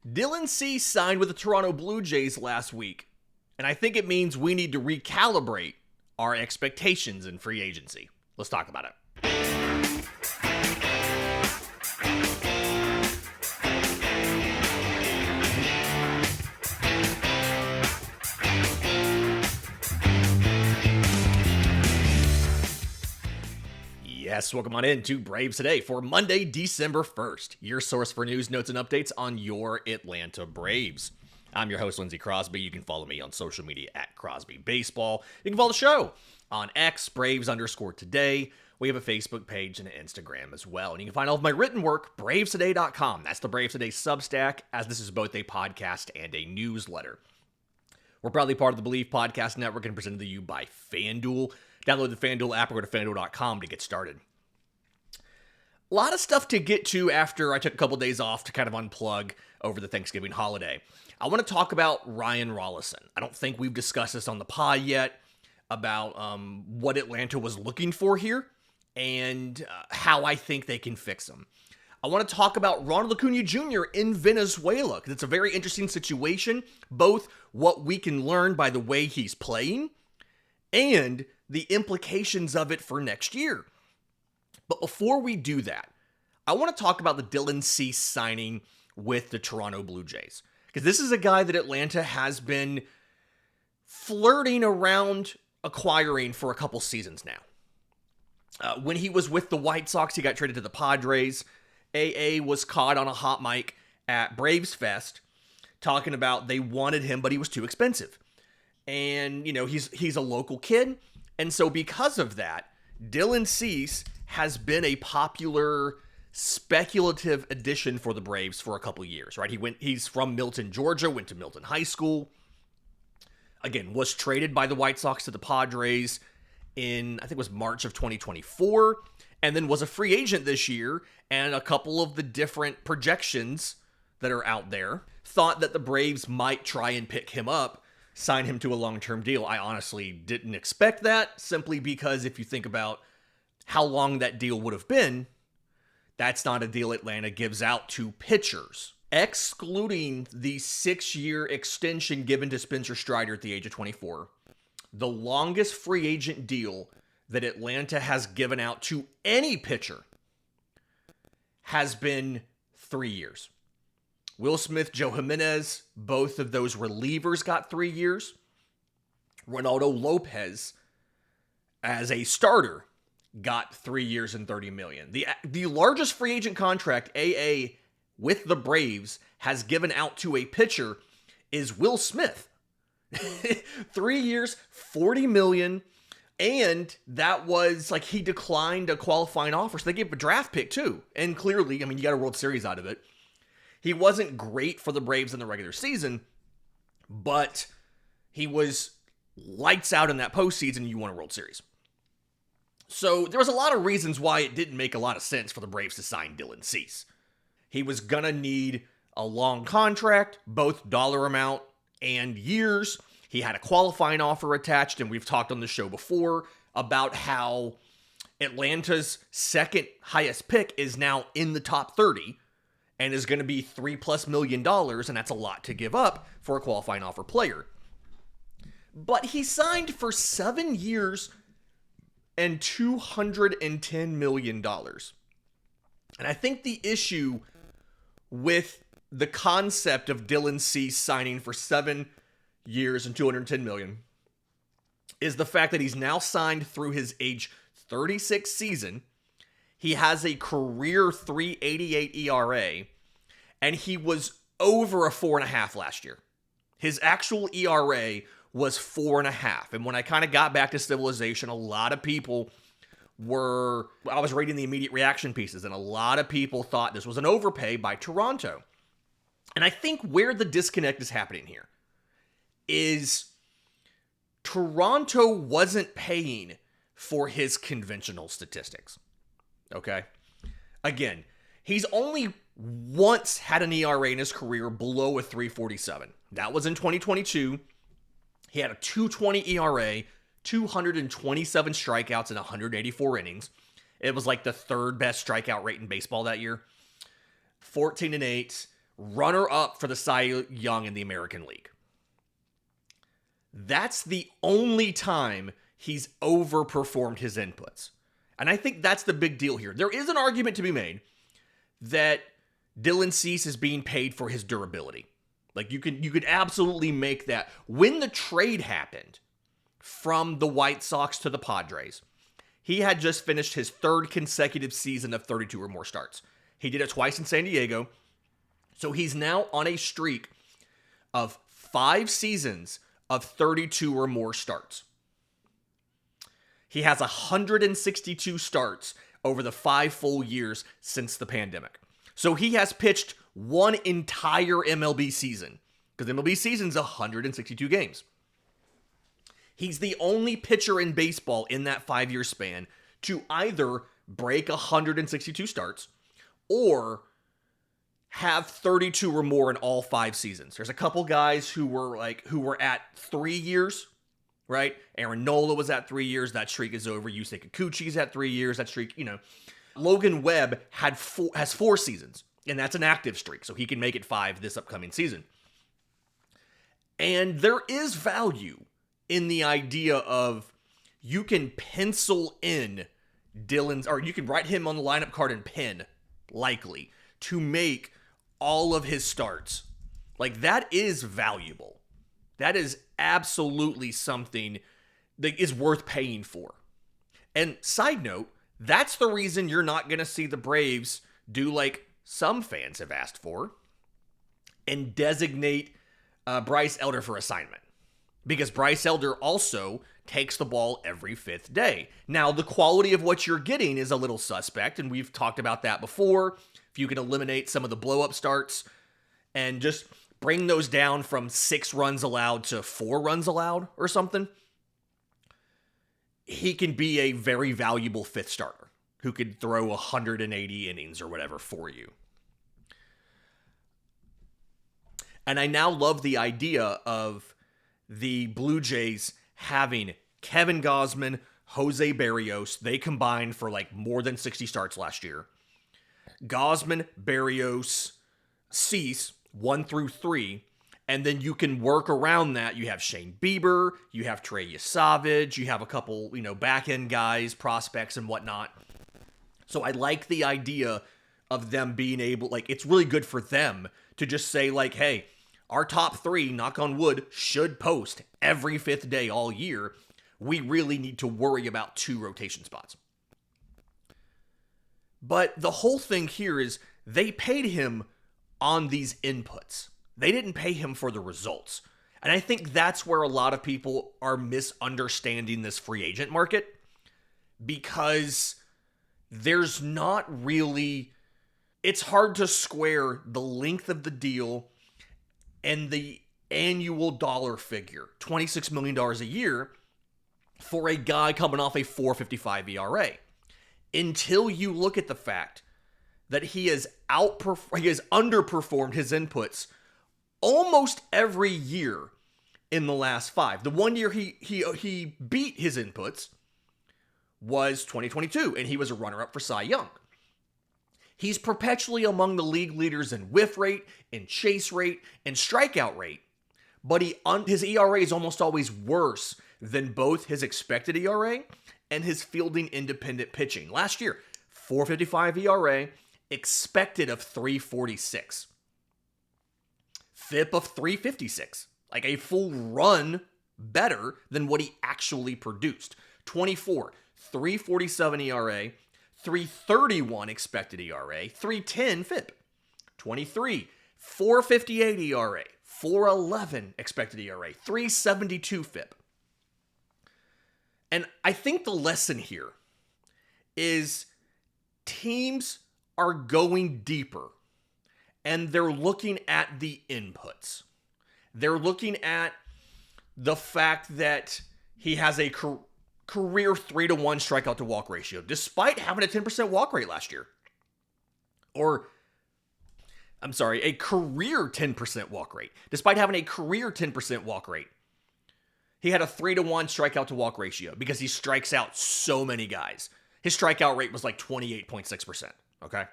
Dylan Cease signed with the Toronto Blue Jays last week, and I think it means we need to recalibrate our expectations in free agency. Let's talk about it. Yes, welcome on in to Braves Today for Monday, December 1st, your source for news, notes, and updates on your Atlanta Braves. I'm your host, Lindsay Crosby. You can follow me on social media at Crosby Baseball. You can follow the show on X, Braves_today. We have a Facebook page and an Instagram as well. And you can find all of my written work, bravestoday.com. That's the Braves Today Substack, as this is both a podcast and a newsletter. We're proudly part of the Believe Podcast Network and presented to you by FanDuel. Download the FanDuel app or go to FanDuel.com to get started. A lot of stuff to get to after I took a couple days off to kind of unplug over the Thanksgiving holiday. I want to talk about Ryan Rolison. I don't think we've discussed this on the pod yet about what Atlanta was looking for here and how I think they can fix him. I want to talk about Ronald Acuña Jr. in Venezuela because it's a very interesting situation, both what we can learn by the way he's playing and the implications of it for next year. But before we do that, I want to talk about the Dylan Cease signing with the Toronto Blue Jays. Because this is a guy that Atlanta has been flirting around acquiring for a couple seasons now. When he was with the White Sox, he got traded to the Padres. AA was caught on a hot mic at Braves Fest talking about they wanted him, but he was too expensive. And, you know, he's a local kid. And so because of that, Dylan Cease has been a popular speculative addition for the Braves for a couple years, right? He's from Milton, Georgia, went to Milton High School. Again, was traded by the White Sox to the Padres in, I think it was March of 2024, and then was a free agent this year, and a couple of the different projections that are out there thought that the Braves might try and pick him up, sign him to a long-term deal. I honestly didn't expect that, simply because if you think about how long that deal would have been, that's not a deal Atlanta gives out to pitchers. Excluding the 6-year extension given to Spencer Strider at the age of 24, the longest free agent deal that Atlanta has given out to any pitcher has been 3 years. Will Smith, Joe Jimenez, both of those relievers got 3 years. Ronaldo Lopez, as a starter, got 3 years and $30 million. The largest free agent contract AA with the Braves has given out to a pitcher is Will Smith. 3 years, $40 million. And that was like he declined a qualifying offer. So they gave him a draft pick too. And clearly, I mean, you got a World Series out of it. He wasn't great for the Braves in the regular season, but he was lights out in that postseason. You won a World Series. So there was a lot of reasons why it didn't make a lot of sense for the Braves to sign Dylan Cease. He was going to need a long contract, both dollar amount and years. He had a qualifying offer attached, and we've talked on the show before about how Atlanta's second highest pick is now in the top 30 and is going to be $3+ million, and that's a lot to give up for a qualifying offer player. But he signed for 7 years and $210 million. And I think the issue with the concept of Dylan Cease signing for 7 years and $210 million is the fact that he's now signed through his age 36 season. He has a career 3.88 ERA, and he was over a 4.5 last year. His actual ERA was 4.5. And when I kind of got back to civilization, a lot of people I was reading the immediate reaction pieces, and a lot of people thought this was an overpay by Toronto. And I think where the disconnect is happening here is Toronto wasn't paying for his conventional statistics. Okay? Again, he's only once had an ERA in his career below a 3.47. That was in 2022. He had a 2.20 ERA, 227 strikeouts in 184 innings. It was like the third best strikeout rate in baseball that year. 14-8, runner-up for the Cy Young in the American League. That's the only time he's overperformed his inputs. And I think that's the big deal here. There is an argument to be made that Dylan Cease is being paid for his durability. Like you could absolutely make that. When the trade happened from the White Sox to the Padres, he had just finished his third consecutive season of 32 or more starts. He did it twice in San Diego. So he's now on a streak of 5 seasons of 32 or more starts. He has 162 starts over the 5 full years since the pandemic. So he has pitched one entire MLB season, because MLB season's 162 games. He's the only pitcher in baseball in that 5-year span to either break 162 starts or have 32 or more in all 5 seasons. There's a couple guys who were at 3 years, right? Aaron Nola was at 3 years. That streak is over. Yusei Kikuchi's at 3 years. That streak, Logan Webb has 4 seasons, and that's an active streak, so he can make it 5 this upcoming season. And there is value in the idea of you can pencil in Dylan's, or you can write him on the lineup card and pen, likely, to make all of his starts. Like, that is valuable. That is absolutely something that is worth paying for. And side note, that's the reason you're not going to see the Braves do like some fans have asked for and designate Bryce Elder for assignment. Because Bryce Elder also takes the ball every 5th day. Now, the quality of what you're getting is a little suspect, and we've talked about that before. If you can eliminate some of the blow-up starts and just bring those down from 6 runs allowed to 4 runs allowed or something, he can be a very valuable 5th starter who could throw 180 innings or whatever for you. And I now love the idea of the Blue Jays having Kevin Gausman, Jose Barrios. They combined for like more than 60 starts last year. Gausman, Barrios, Cease, 1 through 3. And then you can work around that. You have Shane Bieber, you have Trey Savage, you have a couple, back-end guys, prospects and whatnot. So I like the idea of them being able, it's really good for them to just say, hey, our top 3, knock on wood, should post every 5th day all year. We really need to worry about 2 rotation spots. But the whole thing here is they paid him on these inputs. They didn't pay him for the results. And I think that's where a lot of people are misunderstanding this free agent market, because there's not really, it's hard to square the length of the deal and the annual dollar figure, $26 million a year, for a guy coming off a 4.55 ERA. Until you look at the fact that he has underperformed his inputs almost every year in the last 5. The one year he beat his inputs was 2022, and he was a runner-up for Cy Young. He's perpetually among the league leaders in whiff rate, in chase rate, and strikeout rate, but his ERA is almost always worse than both his expected ERA and his fielding independent pitching. Last year, 4.55 ERA, expected of 3.46. FIP of 3.56. Like a full run better than what he actually produced. 24, 3.47 ERA, 3.31 expected ERA, 3.10 FIP. 23, 4.58 ERA, 4.11 expected ERA, 3.72 FIP. And I think the lesson here is teams are going deeper and they're looking at the inputs. They're looking at the fact that he has a career 3-to-1 strikeout to walk ratio, despite having a 10% walk rate last year. A career 10% walk rate, despite having a career 10% walk rate. He had a 3-to-1 strikeout to walk ratio because he strikes out so many guys. His strikeout rate was like 28.6%, okay?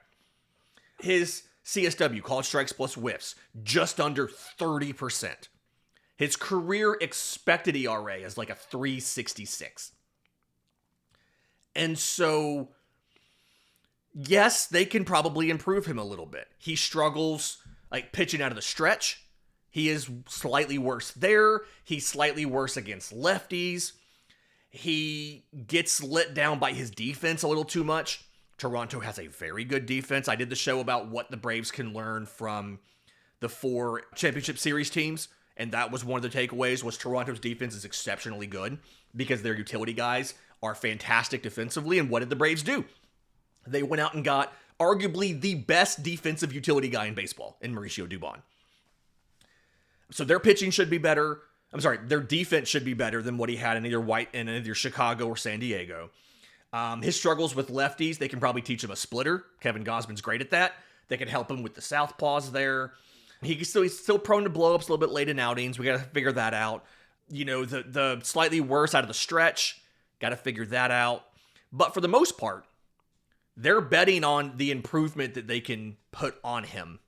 His CSW, called strikes plus whiffs, just under 30%. His career expected ERA is like a 3.66. And so, yes, they can probably improve him a little bit. He struggles like pitching out of the stretch. He is slightly worse there. He's slightly worse against lefties. He gets let down by his defense a little too much. Toronto has a very good defense. I did the show about what the Braves can learn from the 4 championship series teams, and that was one of the takeaways, was Toronto's defense is exceptionally good because their utility guys are fantastic defensively. And what did the Braves do? They went out and got arguably the best defensive utility guy in baseball in Mauricio Dubon. So their pitching should be better. Their defense should be better than what he had in either Chicago or San Diego. His struggles with lefties, they can probably teach him a splitter. Kevin Gausman's great at that. They can help him with the southpaws there. He's still prone to blow-ups a little bit late in outings. We got to figure that out. You know, the slightly worse out of the stretch, got to figure that out. But for the most part, they're betting on the improvement that they can put on him.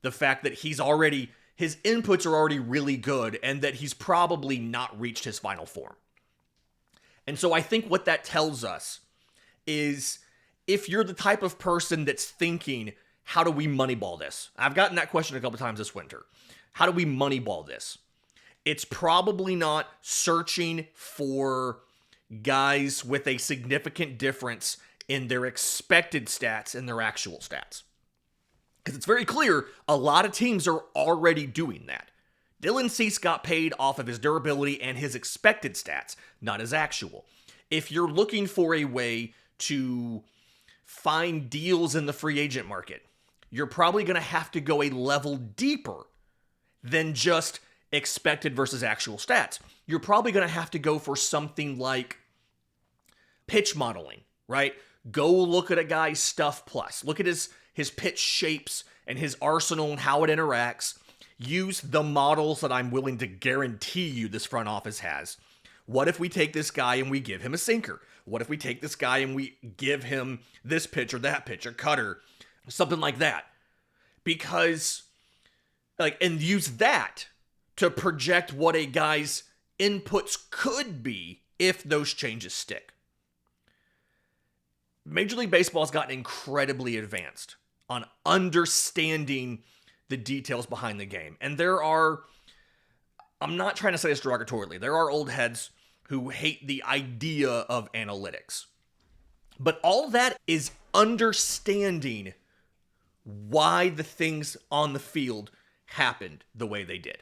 The fact that his inputs are already really good and that he's probably not reached his final form. And so I think what that tells us is if you're the type of person that's thinking, how do we moneyball this? I've gotten that question a couple times this winter. How do we moneyball this? It's probably not searching for guys with a significant difference in their expected stats and their actual stats. Because it's very clear a lot of teams are already doing that. Dylan Cease got paid off of his durability and his expected stats, not his actual. If you're looking for a way to find deals in the free agent market, you're probably going to have to go a level deeper than just expected versus actual stats. You're probably going to have to go for something like pitch modeling, right? Go look at a guy's stuff plus. Look at his pitch shapes and his arsenal and how it interacts. Use the models that I'm willing to guarantee you this front office has. What if we take this guy and we give him a sinker? What if we take this guy and we give him this pitch or that pitch, a cutter, something like that? Because, and use that to project what a guy's inputs could be if those changes stick. Major League Baseball has gotten incredibly advanced on understanding the details behind the game. And I'm not trying to say this derogatorily, there are old heads who hate the idea of analytics. But all that is understanding why the things on the field happened the way they did,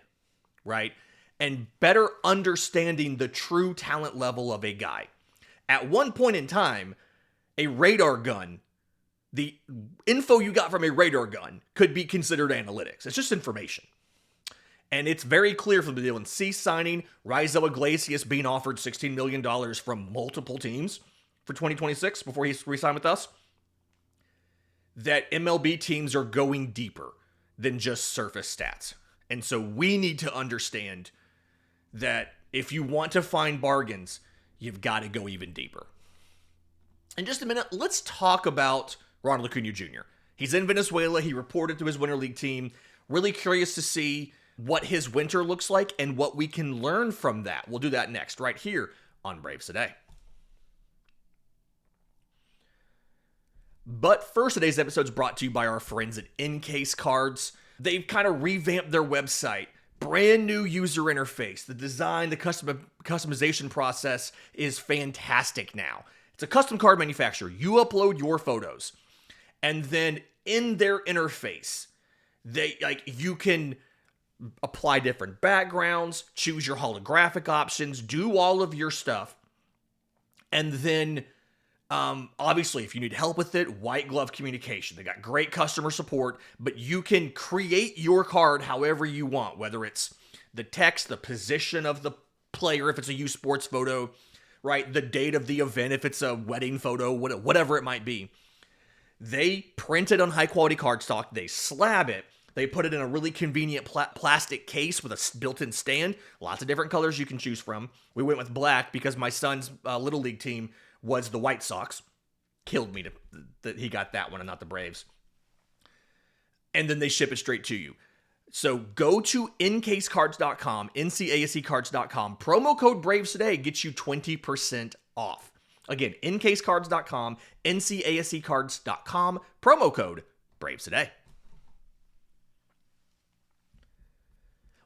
right? And better understanding the true talent level of a guy. At one point in time, a radar gun, the info you got from a radar gun could be considered analytics. It's just information. And it's very clear from the Dylan Cease signing, Rizzo Iglesias being offered $16 million from multiple teams for 2026 before he re-signed with us, that MLB teams are going deeper than just surface stats. And so we need to understand that if you want to find bargains, you've got to go even deeper. In just a minute, let's talk about Ronald Acuña Jr. He's in Venezuela. He reported to his Winter League team. Really curious to see what his winter looks like and what we can learn from that. We'll do that next, right here on Braves Today. But first, today's episode is brought to you by our friends at Encase Cards. They've kind of revamped their website. Brand new user interface. The design, the customization process is fantastic now. It's a custom card manufacturer. You upload your photos, and then in their interface, you can apply different backgrounds, choose your holographic options, do all of your stuff. And then, obviously, if you need help with it, white glove communication. They got great customer support, but you can create your card however you want, whether it's the text, the position of the player, if it's a U Sports photo, right? The date of the event, if it's a wedding photo, whatever it might be. They print it on high quality cardstock. They slab it. They put it in a really convenient plastic case with a built-in stand. Lots of different colors you can choose from. We went with black because my son's Little League team was the White Sox. Killed me that he got that one and not the Braves. and then they ship it straight to you. So go to ncasecards.com, ncasecards.com. Promo code Braves today gets you 20% off. Again, ncasecards.com, ncasecards.com. Promo code Braves today.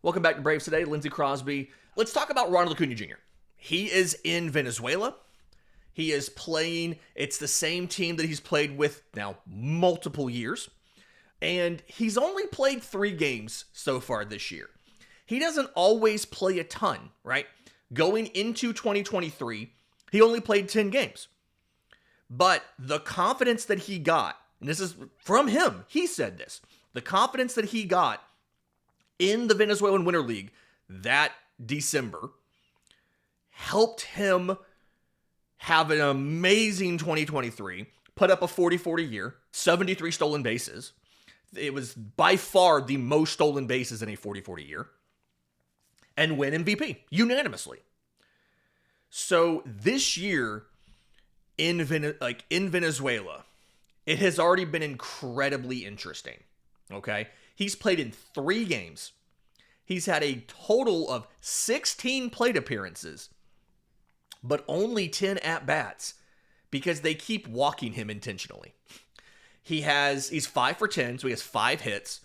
Welcome back to Braves Today. Lindsay Crosby. Let's talk about Ronald Acuña Jr. He is in Venezuela. He is playing. It's the same team that he's played with now multiple years. And he's only played 3 games so far this year. He doesn't always play a ton, right? Going into 2023, he only played 10 games. But the confidence that he got, and this is from him, he said this, the confidence that he got in the Venezuelan Winter League that December helped him have an amazing 2023, put up a 40-40 year, 73 stolen bases. It was by far the most stolen bases in a 40-40 year, and win MVP unanimously. So this year in Venezuela, it has already been incredibly interesting. Okay, he's played in 3 games. He's had a total of 16 plate appearances, but only 10 at-bats because they keep walking him intentionally. He's 5 for 10, so he has 5 hits.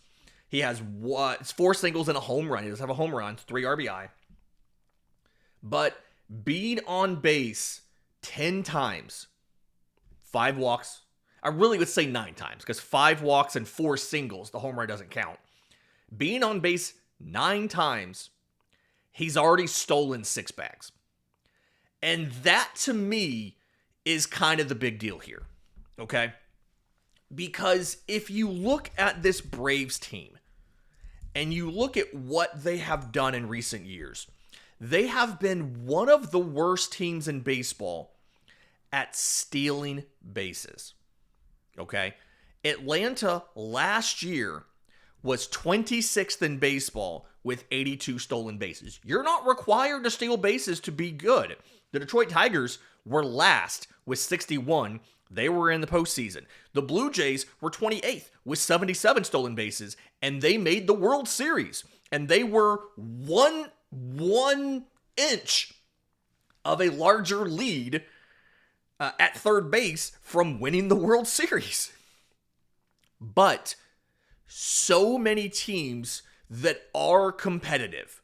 He has 4 singles and a home run. He does have a home run, 3 RBI. But being on base 10 times, 5 walks, I really would say 9 times, because 5 walks and 4 singles, the home run doesn't count. Being on base 9 times, he's already stolen 6 bags. And that, to me, is kind of the big deal here, okay? Because if you look at this Braves team and you look at what they have done in recent years, they have been one of the worst teams in baseball at stealing bases. Okay? Atlanta last year was 26th in baseball with 82 stolen bases. You're not required to steal bases to be good. The Detroit Tigers were last with 61. They were in the postseason. The Blue Jays were 28th with 77 stolen bases, and they made the World Series. And they were one inch of a larger lead at third base from winning the World Series. But so many teams that are competitive,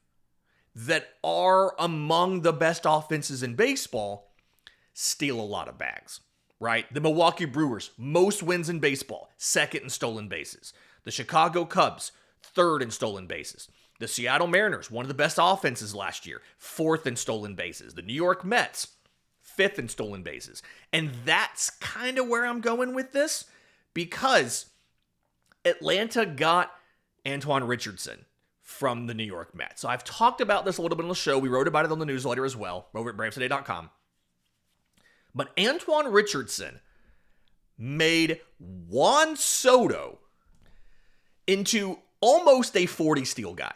that are among the best offenses in baseball, steal a lot of bags. Right? The Milwaukee Brewers, most wins in baseball, 2nd in stolen bases. The Chicago Cubs, 3rd in stolen bases. The Seattle Mariners, one of the best offenses last year, 4th in stolen bases. The New York Mets, 5th in stolen bases. And that's kind of where I'm going with this, because Atlanta got Antoine Richardson from the New York Mets. So I've talked about this a little bit on the show. We wrote about it on the newsletter as well, over at bravetoday.com. But Antoine Richardson made Juan Soto into almost a 40 steal guy,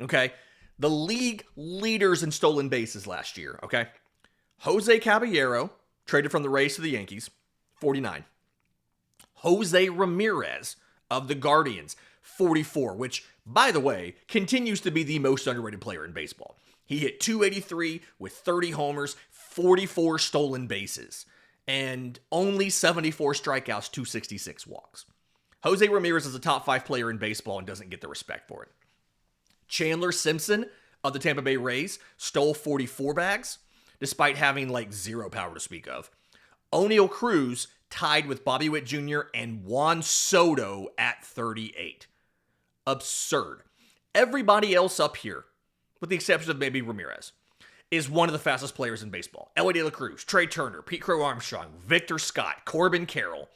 okay? The league leaders in stolen bases last year, okay? Jose Caballero, traded from the Rays to the Yankees, 49. Jose Ramirez of the Guardians, 44, which, by the way, continues to be the most underrated player in baseball. He hit .283 with 30 homers, 44 stolen bases, and only 74 strikeouts, 266 walks. Jose Ramirez is a top 5 player in baseball and doesn't get the respect for it. Chandler Simpson of the Tampa Bay Rays stole 44 bags, despite having like 0 power to speak of. O'Neal Cruz tied with Bobby Witt Jr. and Juan Soto at 38. Absurd. Everybody else up here, with the exception of maybe Ramirez, is one of the fastest players in baseball. Elly De La Cruz, Trey Turner, Pete Crow Armstrong, Victor Scott, Corbin Carroll,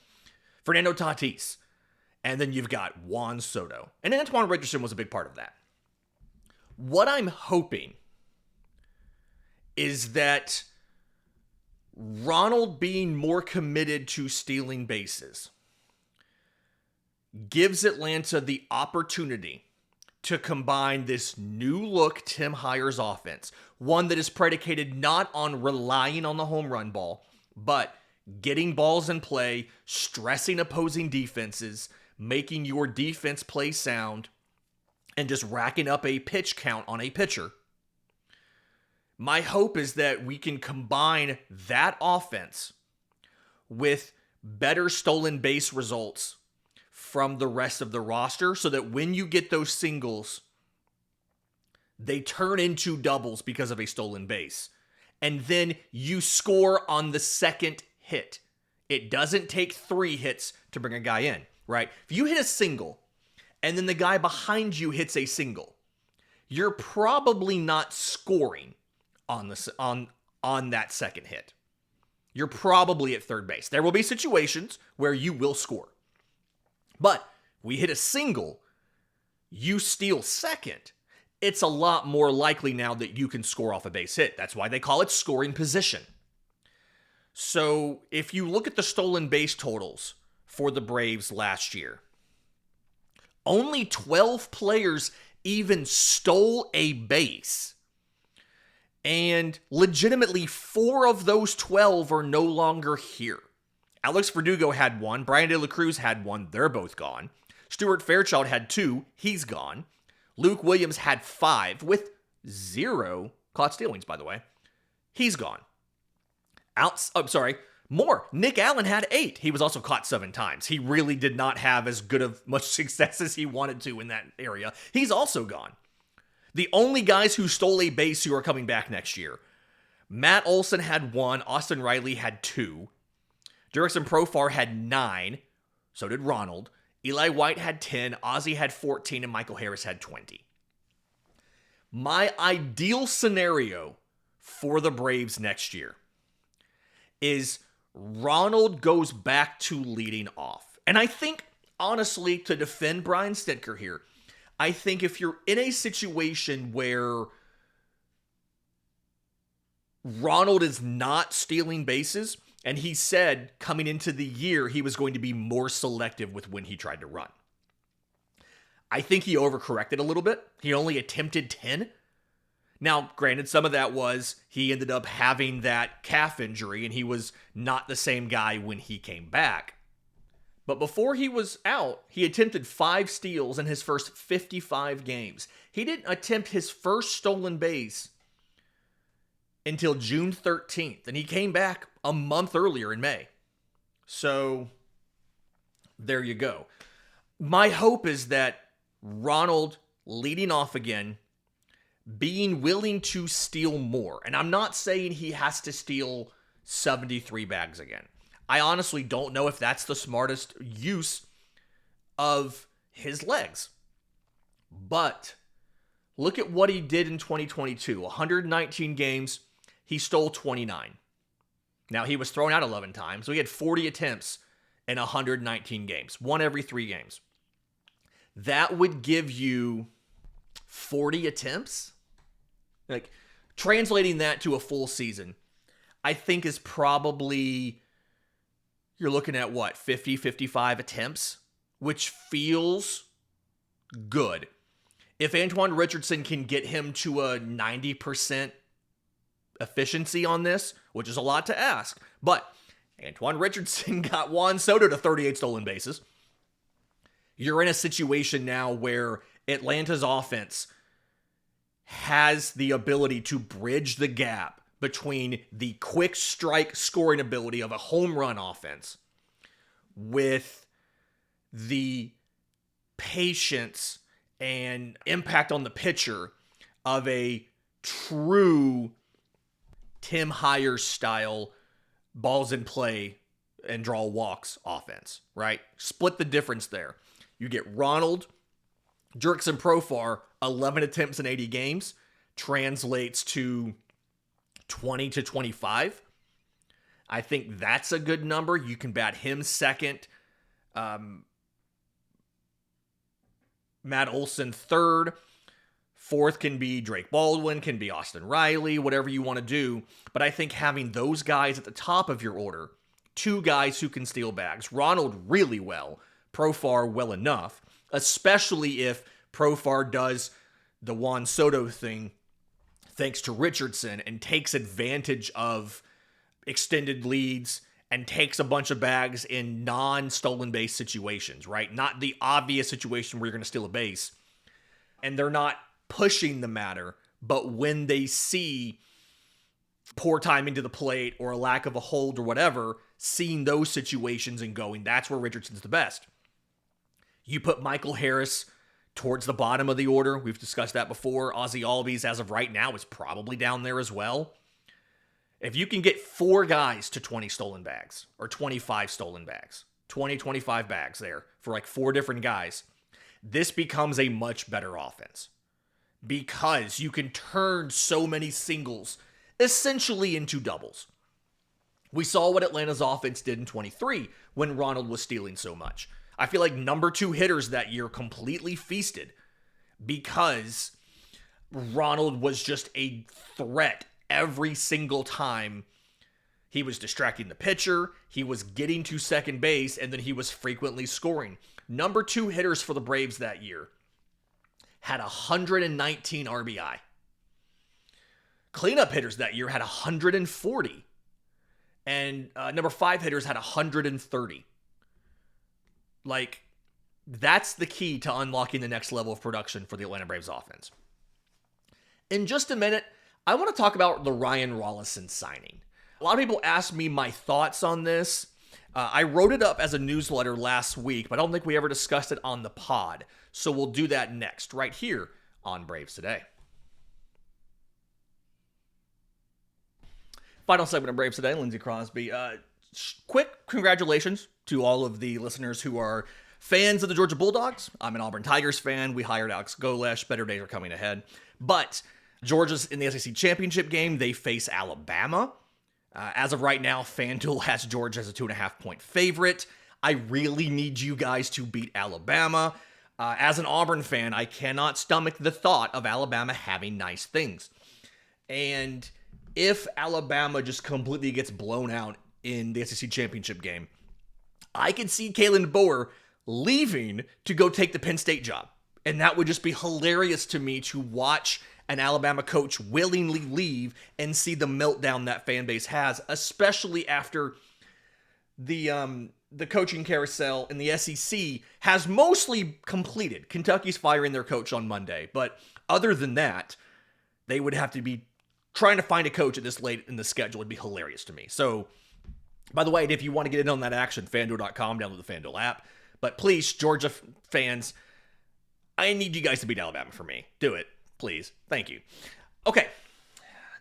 Fernando Tatis, and then you've got Juan Soto. And Antoine Richardson was a big part of that. What I'm hoping is that Ronald being more committed to stealing bases gives Atlanta the opportunity to combine this new look Tim Heyer's offense, one that is predicated not on relying on the home run ball, but getting balls in play, stressing opposing defenses, making your defense play sound, and just racking up a pitch count on a pitcher. My hope is that we can combine that offense with better stolen base results from the rest of the roster so that when you get those singles, they turn into doubles because of a stolen base. And then you score on the second hit. It doesn't take 3 hits to bring a guy in, right? If you hit a single and then the guy behind you hits a single, you're probably not scoring on that second hit. You're probably at third base. There will be situations where you will score. But we hit a single, you steal second, it's a lot more likely now that you can score off a base hit. That's why they call it scoring position. So if you look at the stolen base totals for the Braves last year, only 12 players even stole a base. And legitimately, 4 of those 12 are no longer here. Alex Verdugo had 1. Brian De La Cruz had 1. They're both gone. Stuart Fairchild had 2. He's gone. Luke Williams had 5 with 0 caught stealings, by the way. He's gone. More. Nick Allen had 8. He was also caught 7 times. He really did not have as good of much success as he wanted to in that area. He's also gone. The only guys who stole a base who are coming back next year, Matt Olson had 1, Austin Riley had 2, Jurickson Profar had 9, so did Ronald, Eli White had 10, Ozzie had 14, and Michael Harris had 20. My ideal scenario for the Braves next year is Ronald goes back to leading off. And I think, honestly, to defend Brian Stitker here, I think if you're in a situation where Ronald is not stealing bases, and he said coming into the year he was going to be more selective with when he tried to run. I think he overcorrected a little bit. He only attempted 10. Now, granted, some of that was he ended up having that calf injury, and he was not the same guy when he came back. But before he was out, he attempted 5 steals in his first 55 games. He didn't attempt his first stolen base until June 13th, and he came back a month earlier in May. So, there you go. My hope is that Ronald leading off again, being willing to steal more. And I'm not saying he has to steal 73 bags again. I honestly don't know if that's the smartest use of his legs. But look at what he did in 2022. 119 games, he stole 29. Now, he was thrown out 11 times, so he had 40 attempts in 119 games, 1 every 3 games. That would give you 40 attempts? Like, translating that to a full season, I think is probably... You're looking at what, 50, 55 attempts, which feels good. If Antoine Richardson can get him to a 90% efficiency on this, which is a lot to ask, but Antoine Richardson got Juan Soto to 38 stolen bases. You're in a situation now where Atlanta's offense has the ability to bridge the gap between the quick strike scoring ability of a home run offense with the patience and impact on the pitcher of a true Tim Hyer style balls in play and draw walks offense, right? Split the difference there. You get Ronald, Jurickson Profar, 11 attempts in 80 games, translates to 20 to 25. I think that's a good number. You can bat him second. Matt Olson third. Fourth can be Drake Baldwin, can be Austin Riley, whatever you want to do. But I think having those guys at the top of your order, 2 guys who can steal bags, Ronald really well, Profar well enough, especially if Profar does the Juan Soto thing thanks to Richardson and takes advantage of extended leads and takes a bunch of bags in non-stolen base situations, right? Not the obvious situation where you're going to steal a base. And they're not pushing the matter, but when they see poor timing to the plate or a lack of a hold or whatever, seeing those situations and going, that's where Richardson's the best. You put Michael Harris towards the bottom of the order. We've discussed that before. Ozzie Albies, as of right now, is probably down there as well. If you can get 4 guys to 20 stolen bags or 25 stolen bags, 20, 25 bags there for like 4 different guys, this becomes a much better offense because you can turn so many singles essentially into doubles. We saw what Atlanta's offense did in 23 when Ronald was stealing so much. I feel like number 2 hitters that year completely feasted because Ronald was just a threat every single time. He was distracting the pitcher, he was getting to second base, and then he was frequently scoring. Number 2 hitters for the Braves that year had 119 RBI. Cleanup hitters that year had 140. And number 5 hitters had 130. Like, that's the key to unlocking the next level of production for the Atlanta Braves offense. In just a minute, I want to talk about the Ryan Rolison signing. A lot of people ask me my thoughts on this. I wrote it up as a newsletter last week, but I don't think we ever discussed it on the pod. So we'll do that next, right here on Braves Today. Final segment of Braves Today, Lindsay Crosby. Quick congratulations to all of the listeners who are fans of the Georgia Bulldogs. I'm an Auburn Tigers fan. We hired Alex Golesh. Better days are coming ahead. But Georgia's in the SEC championship game. They face Alabama. As of right now, FanDuel has Georgia as a 2.5-point favorite. I really need you guys to beat Alabama. As an Auburn fan, I cannot stomach the thought of Alabama having nice things. And if Alabama just completely gets blown out in the SEC championship game, I could see Kalen Boer leaving to go take the Penn State job. And that would just be hilarious to me to watch an Alabama coach willingly leave and see the meltdown that fan base has, especially after the coaching carousel in the SEC has mostly completed. Kentucky's firing their coach on Monday, but other than that, they would have to be trying to find a coach at this late in the schedule. Would be hilarious to me. So, by the way, if you want to get in on that action, FanDuel.com, download the FanDuel app. But please, Georgia fans, I need you guys to beat Alabama for me. Do it, please. Thank you. Okay,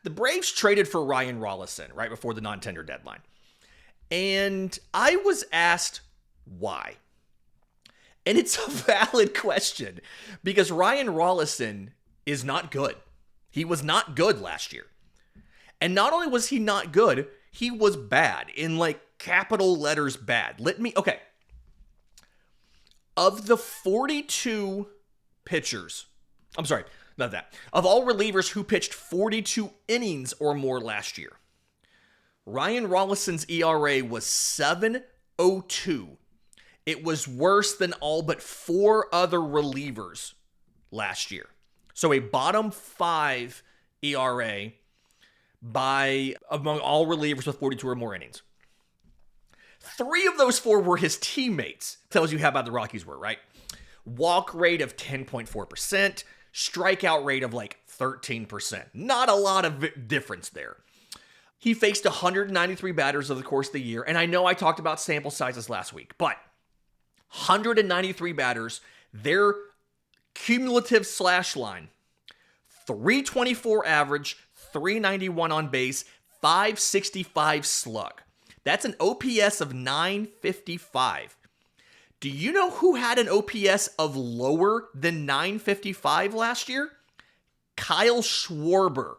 the Braves traded for Ryan Rolison right before the non-tender deadline. And I was asked why. And it's a valid question because Ryan Rolison is not good. He was not good last year. And not only was he not good, he was bad in like capital letters bad. Okay. Of the 42 pitchers, I'm sorry, not that. Of all relievers who pitched 42 innings or more last year, Ryan Rollison's ERA was 7.02. It was worse than all but 4 other relievers last year. So a bottom 5 ERA among all relievers with 42 or more innings. 3 of those 4 were his teammates. Tells you how bad the Rockies were, right? Walk rate of 10.4%, strikeout rate of like 13%. Not a lot of difference there. He faced 193 batters over the course of the year, and I know I talked about sample sizes last week, but 193 batters, their cumulative slash line, 324 average, 391 on base, 565 slug. That's an OPS of 955. Do you know who had an OPS of lower than 955 last year? Kyle Schwarber.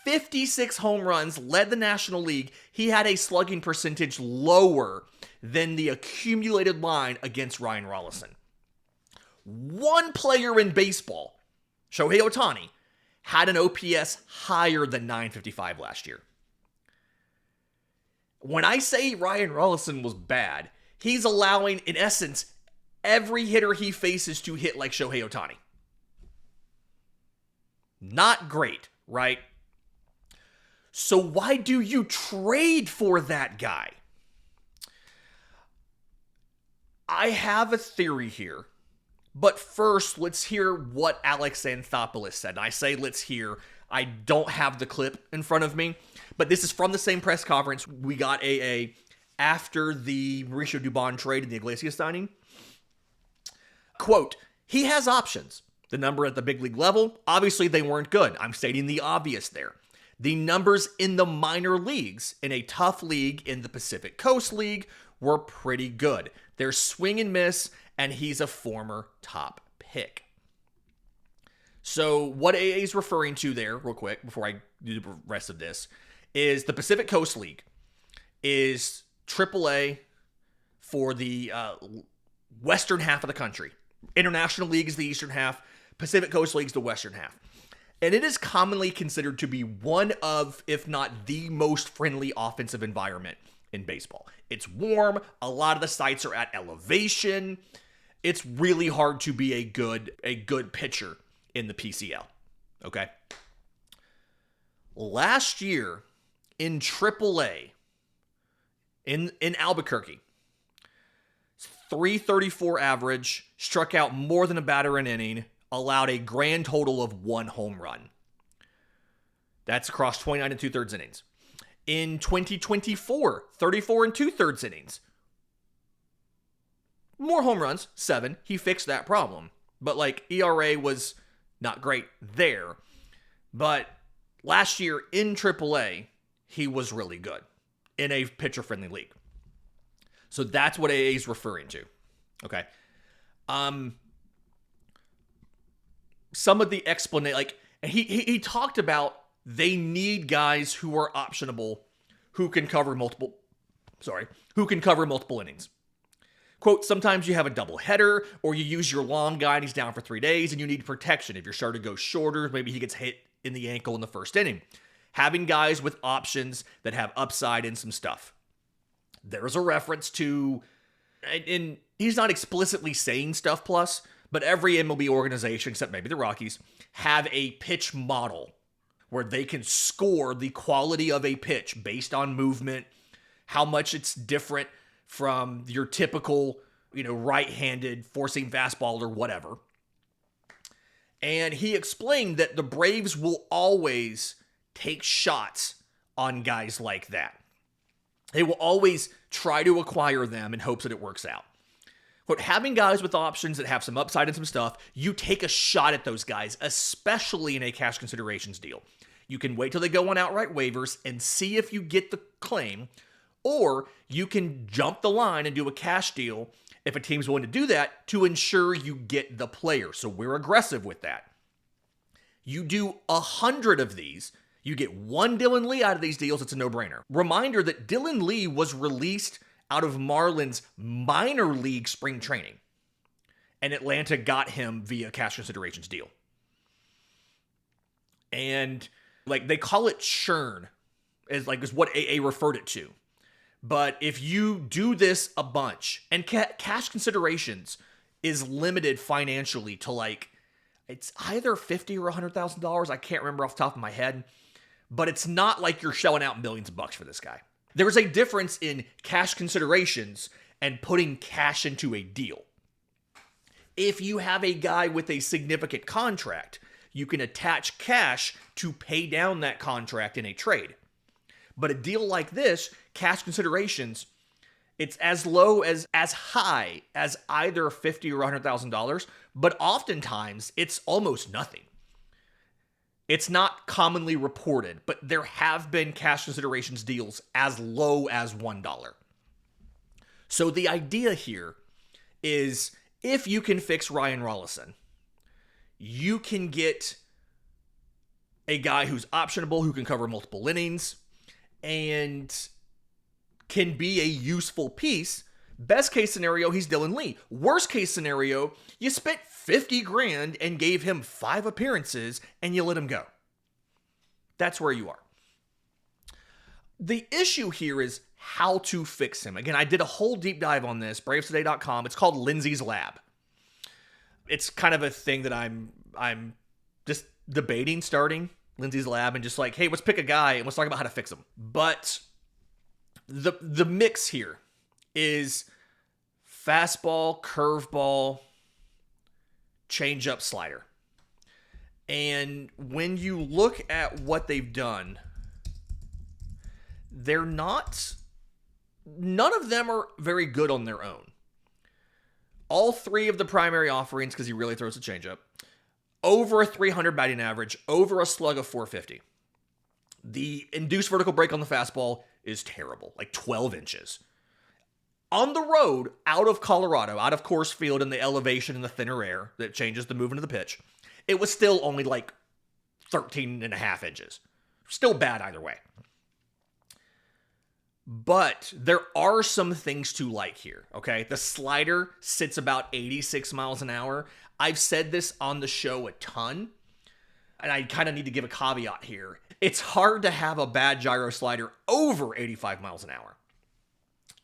56 home runs, led the National League. He had a slugging percentage lower than the accumulated line against Ryan Rolison. One player in baseball, Shohei Ohtani, had an OPS higher than 955 last year. When I say Ryan Rolison was bad, he's allowing, in essence, every hitter he faces to hit like Shohei Ohtani. Not great, right? So why do you trade for that guy? I have a theory here, but first let's hear what Alex Anthopoulos said. And I say let's hear. I don't have the clip in front of me, but this is from the same press conference we got after the Mauricio Dubon trade and the Iglesias signing. Quote, he has options. The number at the big league level, obviously they weren't good. I'm stating the obvious there. The numbers in the minor leagues, in a tough league in the Pacific Coast League, were pretty good. They're swing and miss, and he's a former top pick. So what AA is referring to there, real quick, before I do the rest of this, is the Pacific Coast League is AAA for the western half of the country. International League is the eastern half. Pacific Coast League is the western half. And it is commonly considered to be one of, if not the most friendly offensive environment in baseball. It's warm. A lot of the sites are at elevation. It's really hard to be a good pitcher in the PCL. Okay? Last year in AAA, in Albuquerque, 334 average, struck out more than a batter an inning, allowed a grand total of 1 home run. That's across 29 and 2/3 innings. In 2024, 34 and 2/3 innings. More home runs, 7. He fixed that problem. But ERA was not great there. But last year in AAA, he was really good in a pitcher-friendly league. So that's what AA is referring to. Okay. Some of the explanation, he talked about they need guys who are optionable, who can cover multiple innings. Quote, sometimes you have a double header, or you use your long guy and he's down for 3 days and you need protection. If your starter goes shorter, maybe he gets hit in the ankle in the first inning. Having guys with options that have upside and some stuff. There's a reference to, and he's not explicitly saying stuff plus, but every MLB organization, except maybe the Rockies, have a pitch model where they can score the quality of a pitch based on movement, how much it's different from your typical, right-handed four-seam fastball or whatever. And he explained that the Braves will always take shots on guys like that. They will always try to acquire them in hopes that it works out. But having guys with options that have some upside and some stuff, you take a shot at those guys, especially in a cash considerations deal. You can wait till they go on outright waivers and see if you get the claim, or you can jump the line and do a cash deal if a team's willing to do that to ensure you get the player. So we're aggressive with that. You do 100 of these, you get 1 Dylan Lee out of these deals, it's a no-brainer. Reminder that Dylan Lee was released out of Marlins minor league spring training, and Atlanta got him via cash considerations deal. And they call it churn, is what AA referred it to. But if you do this a bunch, and cash considerations is limited financially to it's either $50,000 or $100,000. I can't remember off the top of my head, but it's not like you're shelling out millions of bucks for this guy. There's a difference in cash considerations and putting cash into a deal. If you have a guy with a significant contract, you can attach cash to pay down that contract in a trade. But a deal like this, cash considerations, it's as low as high as either $50,000 or $100,000, but oftentimes it's almost nothing. It's not commonly reported, but there have been cash considerations deals as low as $1. So the idea here is if you can fix Ryan Rolison, you can get a guy who's optionable, who can cover multiple innings, and can be a useful piece. Best case scenario, he's Dylan Lee. Worst case scenario, you spent $50,000 and gave him 5 appearances and you let him go. That's where you are. The issue here is how to fix him. Again, I did a whole deep dive on this, bravestoday.com. It's called Lindsay's Lab. It's kind of a thing that I'm just debating starting. Lindsay's lab and just like, hey, let's pick a guy and let's talk about how to fix him. But the mix here is fastball, curveball, changeup, slider. And when you look at what they've done, none of them are very good on their own. All three of the primary offerings, because he really throws a changeup, over a 300 batting average, over a slug of 450. The induced vertical break on the fastball is terrible, like 12 inches. On the road, out of Colorado, out of Coors Field, in the elevation and the thinner air that changes the movement of the pitch, it was still only like 13 and a half inches. Still bad either way. But there are some things to like here, okay? The slider sits about 86 miles an hour. I've said this on the show a ton, and I kind of need to give a caveat here. It's hard to have a bad gyro slider over 85 miles an hour.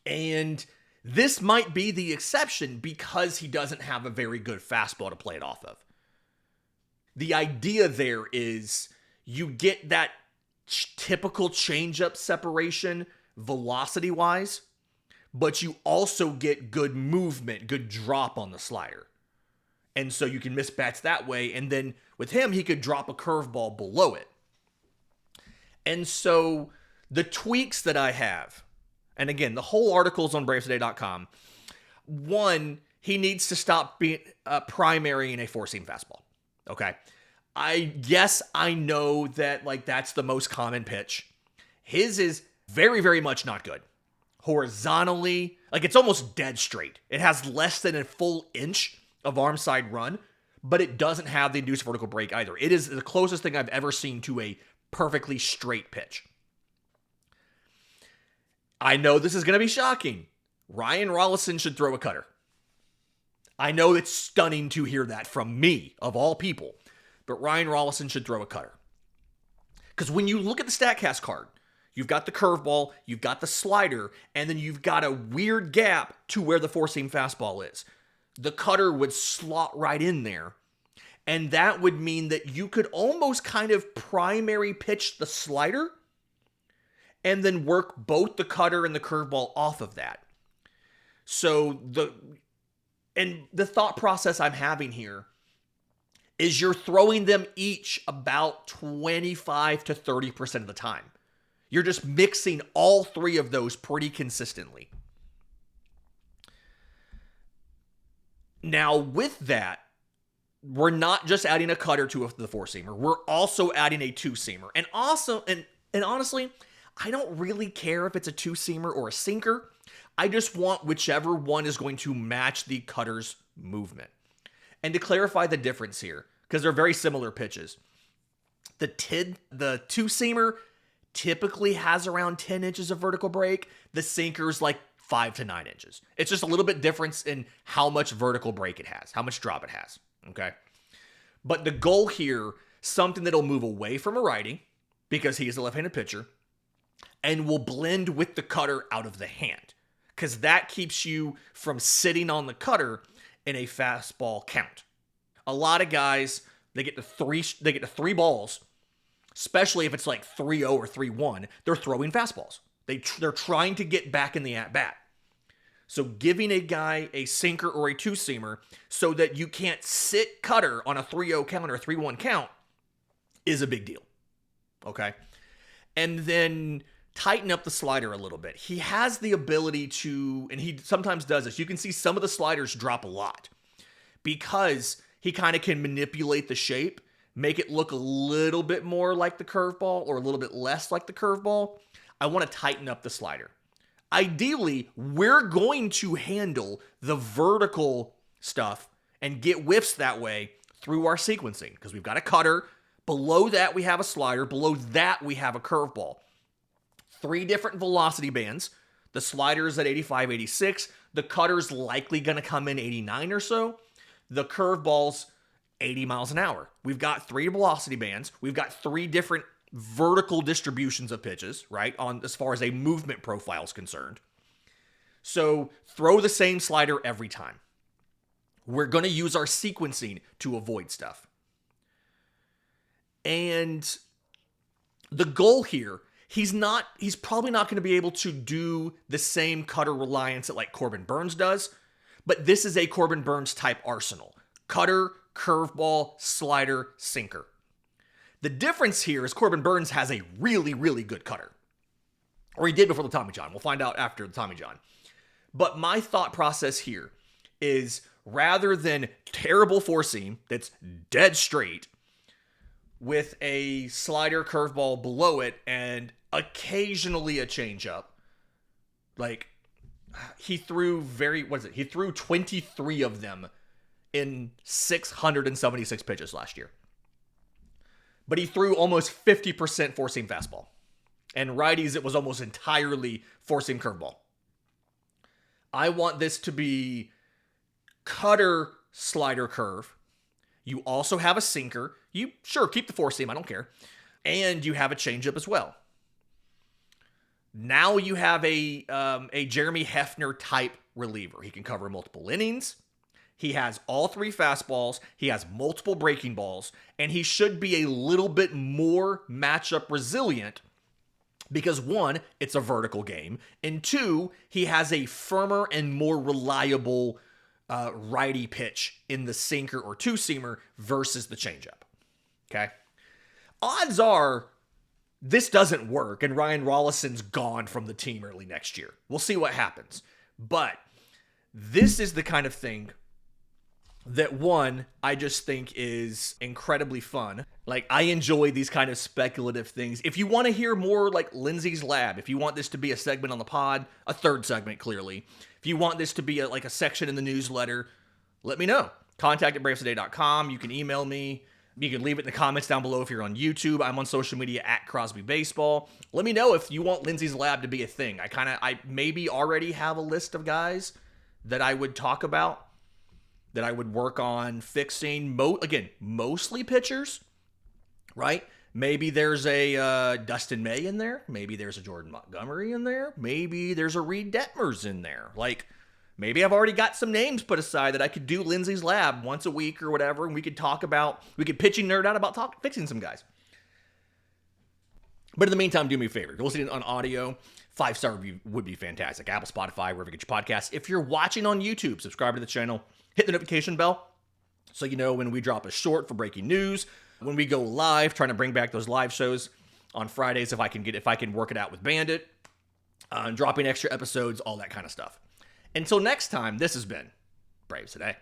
And this might be the exception because he doesn't have a very good fastball to play it off of. The idea there is you get that typical changeup separation velocity-wise, but you also get good movement, good drop on the slider. And so you can miss bats that way, and then with him, he could drop a curveball below it. And so the tweaks that I have, and again, the whole article is on BravesToday.com. One, he needs to stop being primary in a four-seam fastball. Okay. I know that like that's the most common pitch. His is very, very much not good. Horizontally, like it's almost dead straight. It has less than a full inch of arm side run, but it doesn't have the induced vertical break either. It is the closest thing I've ever seen to a perfectly straight pitch. I know this is going to be shocking. Ryan Rolison should throw a cutter. I know it's stunning to hear that from me, of all people, but Ryan Rolison should throw a cutter. Because when you look at the StatCast card, you've got the curveball, you've got the slider, and then you've got a weird gap to where the four-seam fastball is. The cutter would slot right in there, and that would mean that you could almost kind of primary pitch the slider and then work both the cutter and the curveball off of that. So the thought process I'm having here is you're throwing them each about 25 to 30% of the time. You're just mixing all three of those pretty consistently. Now, with that, we're not just adding a cutter to the four-seamer. We're also adding a two-seamer. And honestly, I don't really care if it's a two-seamer or a sinker. I just want whichever one is going to match the cutter's movement. And to clarify the difference here, because they're very similar pitches, the two-seamer typically has around 10 inches of vertical break. The sinker's like 5 to 9 inches. It's just a little bit difference in how much vertical break it has, how much drop it has, okay? But the goal here, something that'll move away from a righty, because he is a left-handed pitcher, and will blend with the cutter out of the hand, because that keeps you from sitting on the cutter in a fastball count. A lot of guys, they get to three balls, especially if it's like 3-0 or 3-1, they're throwing fastballs. They're trying to get back in the at-bat. So giving a guy a sinker or a two-seamer so that you can't sit cutter on a 3-0 count or a 3-1 count is a big deal. Okay? And then tighten up the slider a little bit. He has the ability to, and he sometimes does this, you can see some of the sliders drop a lot because he kind of can manipulate the shape, make it look a little bit more like the curveball or a little bit less like the curveball. I want to tighten up the slider. Ideally, we're going to handle the vertical stuff and get whiffs that way through our sequencing because we've got a cutter. Below that, we have a slider. Below that, we have a curveball. 3 different velocity bands. The slider's at 85, 86. The cutter's likely going to come in 89 or so. The curveball's 80 miles an hour. We've got 3 velocity bands. We've got 3 different vertical distributions of pitches, right? On as far as a movement profile is concerned. So throw the same slider every time. We're going to use our sequencing to avoid stuff. And The goal here, he's probably not going to be able to do the same cutter reliance that like Corbin Burnes does, but this is a Corbin Burnes type arsenal. Cutter, curveball, slider, sinker. The difference here is Corbin Burnes has a really, really good cutter. Or he did before the Tommy John. We'll find out after the Tommy John. But my thought process here is rather than terrible four seam that's dead straight with a slider curveball below it and occasionally a changeup, like he threw he threw 23 of them in 676 pitches last year. But he threw almost 50% four seam fastball. And righties, it was almost entirely four seam curveball. I want this to be cutter, slider, curve. You also have a sinker. You sure keep the four seam, I don't care. And you have a changeup as well. Now you have a Jeremy Hefner type reliever. He can cover multiple innings. He has all three fastballs. He has multiple breaking balls. And he should be a little bit more matchup resilient because one, it's a vertical game. And two, he has a firmer and more reliable righty pitch in the sinker or two-seamer versus the changeup. Okay? Odds are this doesn't work and Ryan Rollison's gone from the team early next year. We'll see what happens. But this is the kind of thing that one, I just think is incredibly fun. Like, I enjoy these kind of speculative things. If you want to hear more like Lindsay's Lab, if you want this to be a segment on the pod, a third segment clearly, if you want this to be like a section in the newsletter, let me know. Contact@bravestoday.com. You can email me. You can leave it in the comments down below if you're on YouTube. I'm on social media @Crosby Baseball. Let me know if you want Lindsay's Lab to be a thing. I maybe already have a list of guys that I would talk about, that I would work on fixing, mostly pitchers, right? Maybe there's a Dustin May in there. Maybe there's a Jordan Montgomery in there. Maybe there's a Reed Detmers in there. Like, maybe I've already got some names put aside that I could do Lindsay's Lab once a week or whatever, and we could pitch and nerd out about fixing some guys. But in the meantime, do me a favor. If you're listening on audio, 5-star review would be fantastic. Apple, Spotify, wherever you get your podcasts. If you're watching on YouTube, subscribe to the channel. Hit the notification bell so you know when we drop a short for breaking news, when we go live, trying to bring back those live shows on Fridays if I can work it out with Bandit, dropping extra episodes, all that kind of stuff. Until next time, this has been Braves Today.